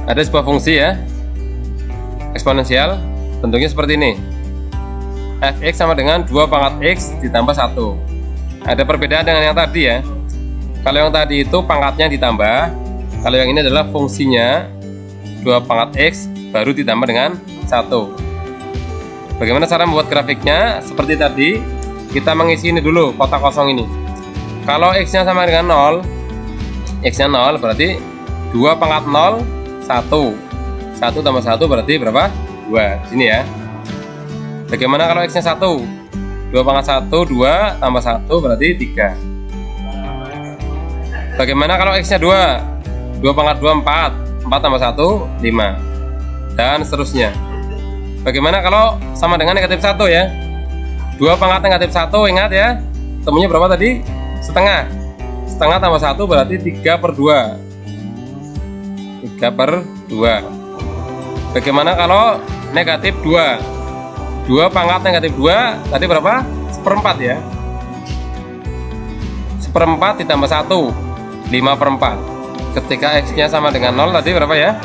Ada sebuah fungsi ya, eksponensial, bentuknya seperti ini. Fx sama dengan 2 pangkat x ditambah 1. Ada perbedaan dengan yang tadi ya. Kalau yang tadi itu pangkatnya ditambah, kalau yang ini adalah fungsinya 2 pangkat x baru ditambah dengan 1. Bagaimana cara membuat grafiknya? Seperti tadi, kita mengisi ini dulu, kotak kosong ini. Kalau x-nya sama dengan 0, x-nya 0 berarti 2 pangkat 0, 1. 1 tambah 1 berarti berapa? 2. Sini ya. Bagaimana kalau x-nya 1? 2 pangkat 1, 2 tambah 1 berarti 3. Bagaimana kalau x-nya 2? 2 pangkat 2, 4. 4 tambah 1, 5. Dan seterusnya. Bagaimana kalau sama dengan negatif 1 ya? 2 pangkat negatif 1, ingat ya. Temunya berapa tadi? Setengah. Setengah tambah 1 berarti 3 per 2. 3 per 2. Bagaimana kalau negatif 2? 2 pangkat negatif 2 tadi berapa? Seperempat ya. Seperempat ditambah 1, 5 per 4. Ketika x nya sama dengan 0 tadi berapa ya?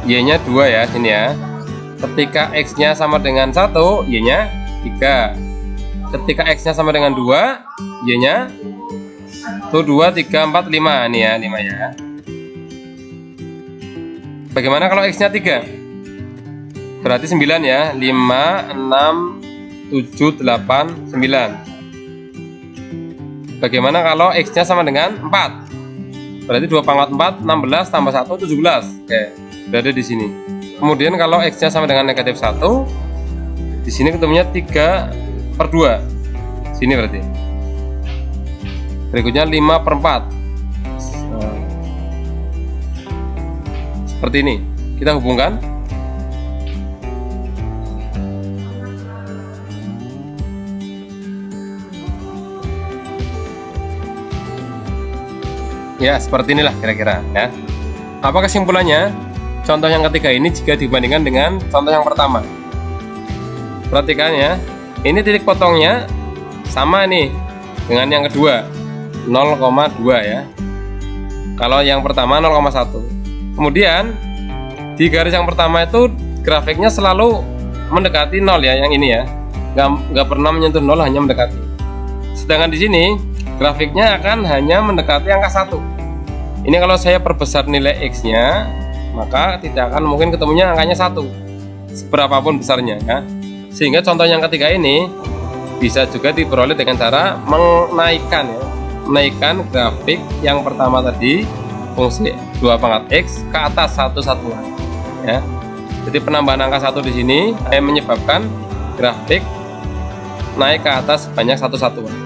Y nya 2 ya, sini ya. Ketika x nya sama dengan 1, y nya 3. Ketika x nya sama dengan 2, y nya tuh 2, 3, 4, 5. Nih ya, 5 ya. Bagaimana kalau x nya 3? Berarti 9 ya. 5, 6, 7, 8, 9. Bagaimana kalau x nya sama dengan 4? Berarti 2 pangkat 4, 16 tambah 1, 17. Oke, berada di sini. Kemudian kalau x nya sama dengan negatif 1, di sini ketemunya 3 per 2. Sini berarti. Berikutnya 5 per 4. Seperti ini. Kita hubungkan. Ya, seperti inilah kira-kira ya. Apa kesimpulannya? Contoh yang ketiga ini jika dibandingkan dengan contoh yang pertama. Perhatikan ya. Ini titik potongnya sama nih dengan yang kedua, 0,2 ya. Kalau yang pertama 0,1. Kemudian di garis yang pertama itu grafiknya selalu mendekati 0 ya, yang ini ya. Nggak pernah menyentuh 0, hanya mendekati. Sedangkan di sini grafiknya akan hanya mendekati angka 1. Ini kalau saya perbesar nilai x-nya, maka tidak akan mungkin ketemunya angkanya 1 seberapapun besarnya ya. Sehingga contoh yang ketiga ini bisa juga diperoleh dengan cara menaikkan ya. Menaikkan grafik yang pertama tadi, fungsi 2 pangkat x ke atas 1 satuan ya. Jadi penambahan angka 1 di sini menyebabkan grafik naik ke atas sebanyak 1 satuan.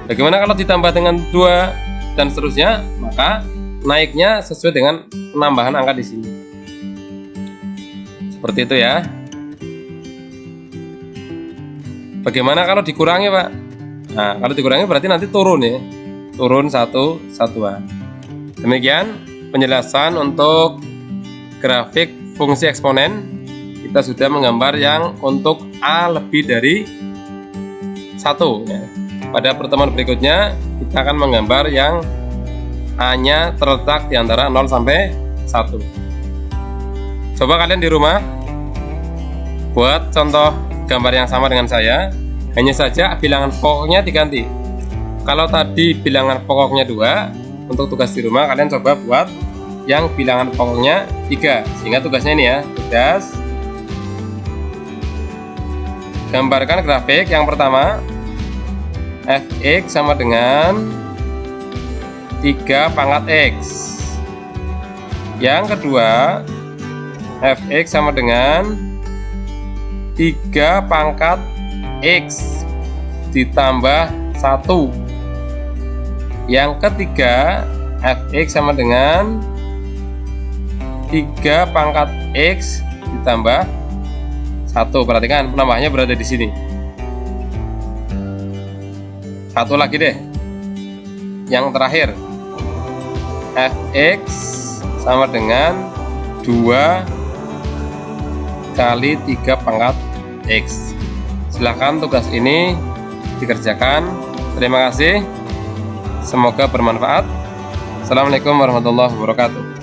Bagaimana kalau ditambah dengan 2 dan seterusnya? Maka naiknya sesuai dengan penambahan angka di sini. Seperti itu ya. Bagaimana kalau dikurangi, Pak? Nah, kalau dikurangi berarti nanti turun ya. Turun 1 satuan. Demikian penjelasan untuk grafik fungsi eksponen. Kita sudah menggambar yang untuk A lebih dari 1 ya. Pada pertemuan berikutnya kita akan menggambar yang A-nya terletak di antara 0 sampai 1. Coba kalian di rumah buat contoh gambar yang sama dengan saya, hanya saja bilangan pokoknya diganti. Kalau tadi bilangan pokoknya 2, untuk tugas di rumah kalian coba buat yang bilangan pokoknya 3. Sehingga tugasnya ini ya, tugas gambarkan grafik yang pertama, fx sama dengan 3 pangkat x. Yang kedua, fx sama dengan 3 pangkat x ditambah 1. Yang ketiga, fx sama dengan 3 pangkat x ditambah 1. Perhatikan penambahannya berada di sini. Satu lagi deh. Yang terakhir, fx sama dengan 2 kali 3 pangkat x. Silahkan tugas ini dikerjakan. Terima kasih. Semoga bermanfaat. Assalamualaikum warahmatullahi wabarakatuh.